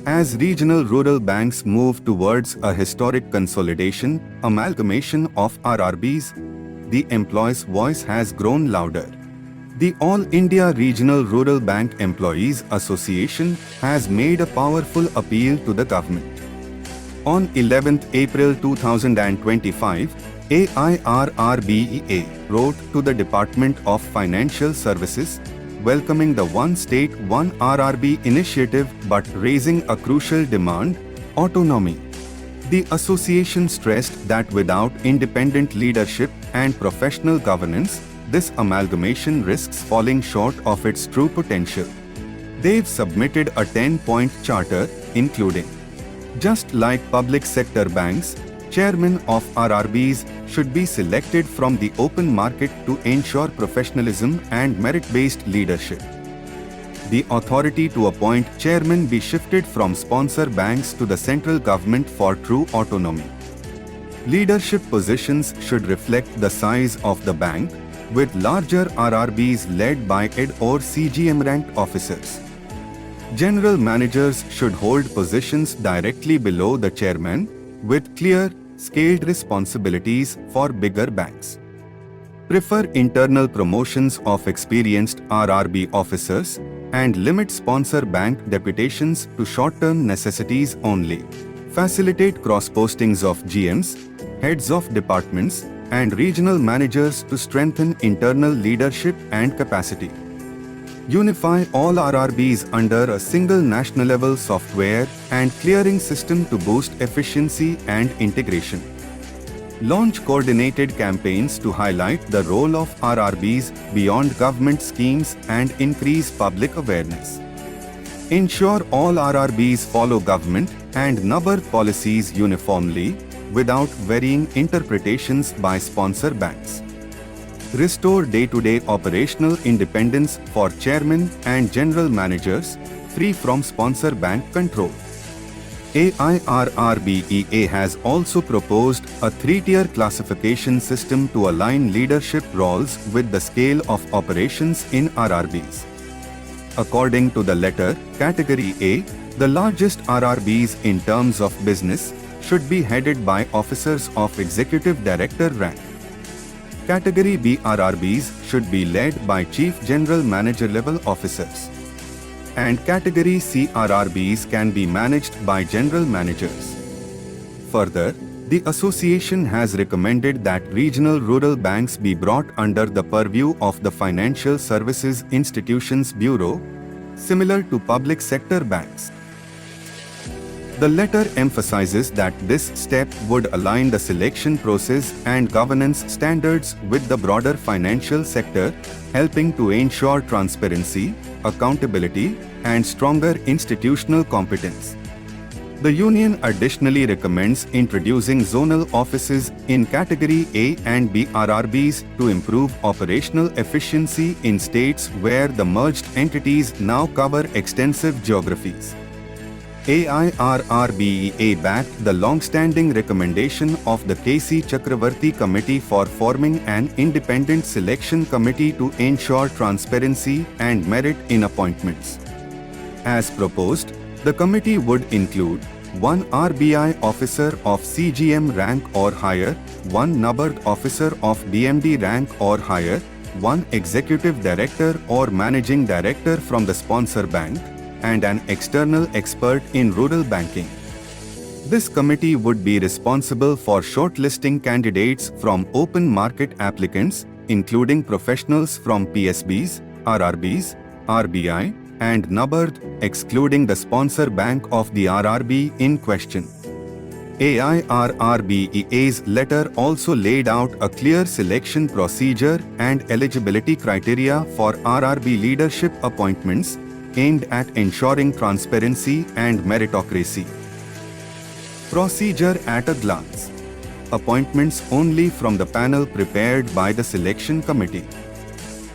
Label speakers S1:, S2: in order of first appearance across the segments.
S1: As regional rural banks move towards a historic consolidation, amalgamation of RRBs, the employees' voice has grown louder. The All India Regional Rural Bank Employees Association has made a powerful appeal to the government. On 11 April 2025, AIRRBEA wrote to the Department of Financial Services, welcoming the One State, One RRB initiative but raising a crucial demand: autonomy. The association stressed that without independent leadership and professional governance, this amalgamation risks falling short of its true potential. They've submitted a 10-point charter, including: just like public sector banks, chairmen of RRBs should be selected from the open market to ensure professionalism and merit-based leadership. The authority to appoint chairmen be shifted from sponsor banks to the central government for true autonomy. Leadership positions should reflect the size of the bank, with larger RRBs led by ED or CGM ranked officers. General managers should hold positions directly below the chairman, with clear, scaled responsibilities for bigger banks. Prefer internal promotions of experienced RRB officers and limit sponsor bank deputations to short-term necessities only. Facilitate cross-postings of GMs, heads of departments, and regional managers to strengthen internal leadership and capacity. Unify all RRBs under a single national-level software and clearing system to boost efficiency and integration. Launch coordinated campaigns to highlight the role of RRBs beyond government schemes and increase public awareness. Ensure all RRBs follow government and NABARD policies uniformly, without varying interpretations by sponsor banks. Restore day-to-day operational independence for chairmen and general managers, free from sponsor bank control. AIRRBEA has also proposed a 3-tier classification system to align leadership roles with the scale of operations in RRBs. According to the letter, Category A, the largest RRBs in terms of business, should be headed by officers of Executive Director rank. Category B RRBs should be led by Chief General Manager level officers. And Category C RRBs can be managed by General Managers. Further, the association has recommended that regional rural banks be brought under the purview of the Financial Services Institutions Bureau, similar to public sector banks. The letter emphasizes that this step would align the selection process and governance standards with the broader financial sector, helping to ensure transparency, accountability, and stronger institutional competence. The union additionally recommends introducing zonal offices in Category A and B RRBs to improve operational efficiency in states where the merged entities now cover extensive geographies. AIRRBEA backed the long-standing recommendation of the K.C. Chakravarti Committee for forming an independent selection committee to ensure transparency and merit in appointments. As proposed, the committee would include one RBI officer of CGM rank or higher, one NABARD officer of DMD rank or higher, one executive director or managing director from the sponsor bank, and an external expert in rural banking. This committee would be responsible for shortlisting candidates from open market applicants, including professionals from PSBs, RRBs, RBI, and NABARD, excluding the sponsor bank of the RRB in question. AIRRBEA's letter also laid out a clear selection procedure and eligibility criteria for RRB leadership appointments, aimed at ensuring transparency and meritocracy. Procedure at a glance. Appointments only from the panel prepared by the selection committee.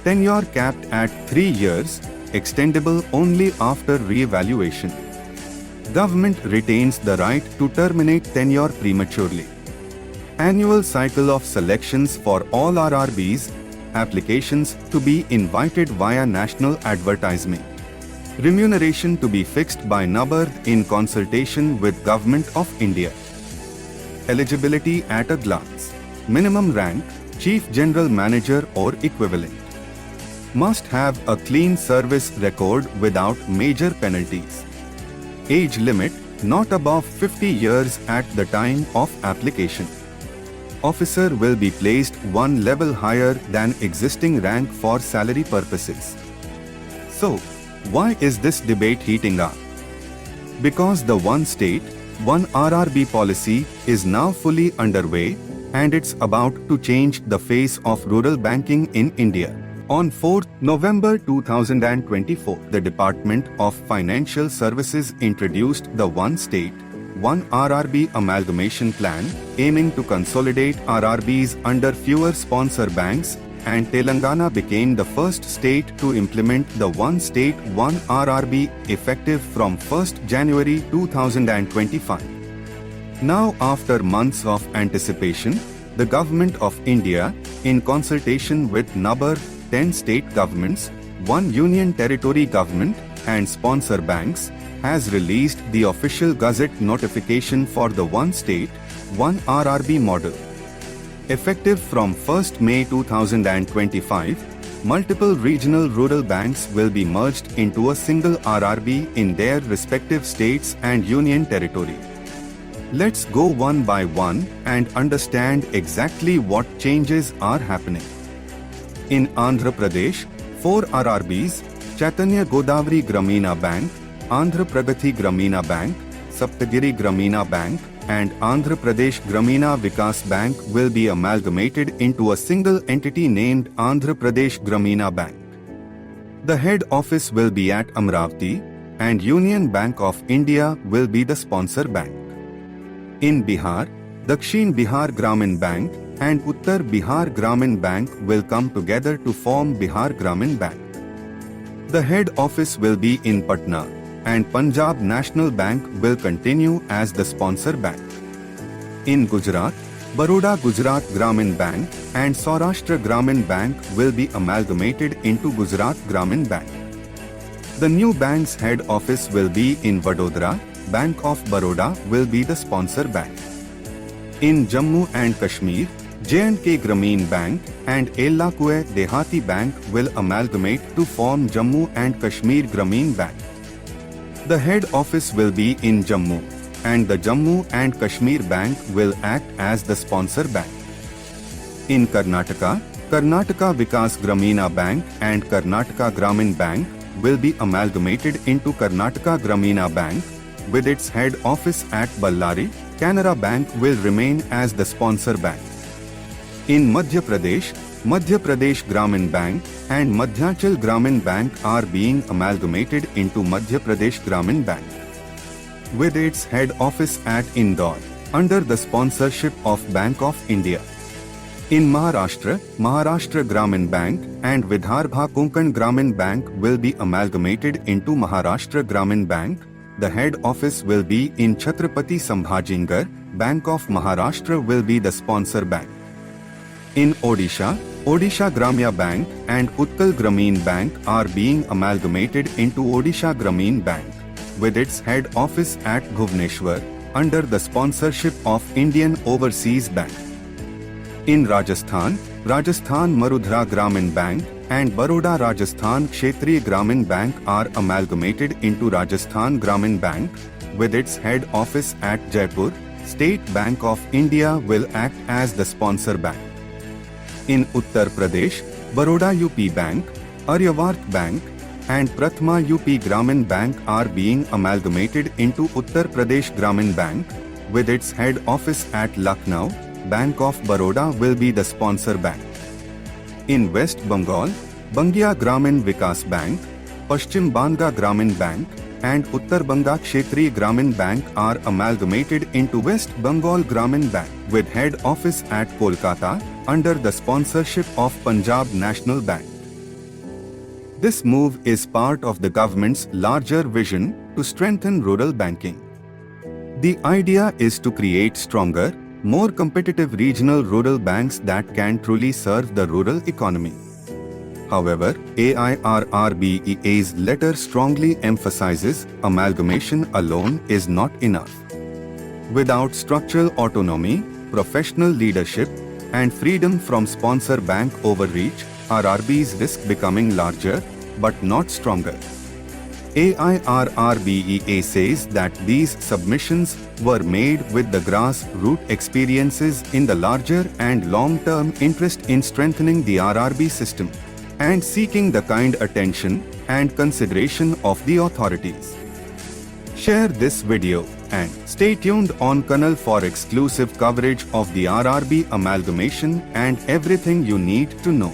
S1: Tenure capped at 3 years, extendable only after re-evaluation. Government retains the right to terminate tenure prematurely. Annual cycle of selections for all RRBs, applications to be invited via national advertisement. Remuneration to be fixed by NABARD in consultation with Government of India. Eligibility at a glance. Minimum rank, Chief General Manager or equivalent. Must have a clean service record without major penalties. Age limit, not above 50 years at the time of application. Officer will be placed one level higher than existing rank for salary purposes. So, why is this debate heating up? Because the one state, one RRB policy is now fully underway and it's about to change the face of rural banking in India. On 4 November 2024, the Department of Financial Services introduced the One State, One RRB amalgamation plan, aiming to consolidate RRBs under fewer sponsor banks, and Telangana became the first state to implement the One State, One RRB effective from 1st January 2025. Now, after months of anticipation, the Government of India, in consultation with NABARD, 10 state governments, 1 union territory government, and sponsor banks, has released the official Gazette notification for the One State, One RRB model. Effective from 1st May 2025, multiple regional rural banks will be merged into a single RRB in their respective states and union territory. Let's go one by one and understand exactly what changes are happening. In Andhra Pradesh, 4 RRBs, Chaitanya Godavari Gramina Bank, Andhra Pragati Gramina Bank, Saptagiri Gramina Bank, and Andhra Pradesh Gramina Vikas Bank will be amalgamated into a single entity named Andhra Pradesh Gramina Bank. The head office will be at Amravati, and Union Bank of India will be the sponsor bank. In Bihar, Dakshin Bihar Gramin Bank and Uttar Bihar Gramin Bank will come together to form Bihar Gramin Bank. The head office will be in Patna, and Punjab National Bank will continue as the sponsor bank. In Gujarat, Baroda Gujarat Gramin Bank and Saurashtra Gramin Bank will be amalgamated into Gujarat Gramin Bank. The new bank's head office will be in Vadodara. Bank of Baroda will be the sponsor bank. In Jammu and Kashmir, J&K Grameen Bank and Ellakue Dehati Bank will amalgamate to form Jammu and Kashmir Grameen Bank. The head office will be in Jammu, and the Jammu and Kashmir Bank will act as the sponsor bank. In Karnataka, Karnataka Vikas Gramina Bank and Karnataka Gramin Bank will be amalgamated into Karnataka Gramina Bank, with its head office at Ballari. Canara Bank will remain as the sponsor bank. In Madhya Pradesh, Madhya Pradesh Gramin Bank and Madhyanchal Gramin Bank are being amalgamated into Madhya Pradesh Gramin Bank, with its head office at Indore, under the sponsorship of Bank of India. In Maharashtra, Maharashtra Gramin Bank and Vidarbha Konkan Gramin Bank will be amalgamated into Maharashtra Gramin Bank. The head office will be in Chhatrapati Sambhajinagar. Bank of Maharashtra will be the sponsor bank. In Odisha, Odisha Gramya Bank and Utkal Grameen Bank are being amalgamated into Odisha Grameen Bank, with its head office at Bhubaneswar, under the sponsorship of Indian Overseas Bank. In Rajasthan, Rajasthan Marudhara Gramin Bank and Baroda Rajasthan Kshetriya Gramin Bank are amalgamated into Rajasthan Gramin Bank, with its head office at Jaipur. State Bank of India will act as the sponsor bank. In Uttar Pradesh, Baroda UP Bank, Aryavart Bank, and Prathama UP Gramin Bank are being amalgamated into Uttar Pradesh Gramin Bank, with its head office at Lucknow. Bank of Baroda will be the sponsor bank. In West Bengal, Bangia Gramin Vikas Bank, Paschim Banga Gramin Bank, and Uttar Banga Kshetriya Gramin Bank are amalgamated into West Bengal Gramin Bank, with head office at Kolkata, under the sponsorship of Punjab National Bank. This move is part of the government's larger vision to strengthen rural banking. The idea is to create stronger, more competitive regional rural banks that can truly serve the rural economy. However, AIRRB's letter strongly emphasizes amalgamation alone is not enough. Without structural autonomy, professional leadership, and freedom from sponsor bank overreach, RRBs risk becoming larger but not stronger. AIRRBEA says that these submissions were made with the grassroots experiences in the larger and long-term interest in strengthening the RRB system and seeking the kind attention and consideration of the authorities. Share this video and stay tuned on Kanal for exclusive coverage of the RRB amalgamation and everything you need to know.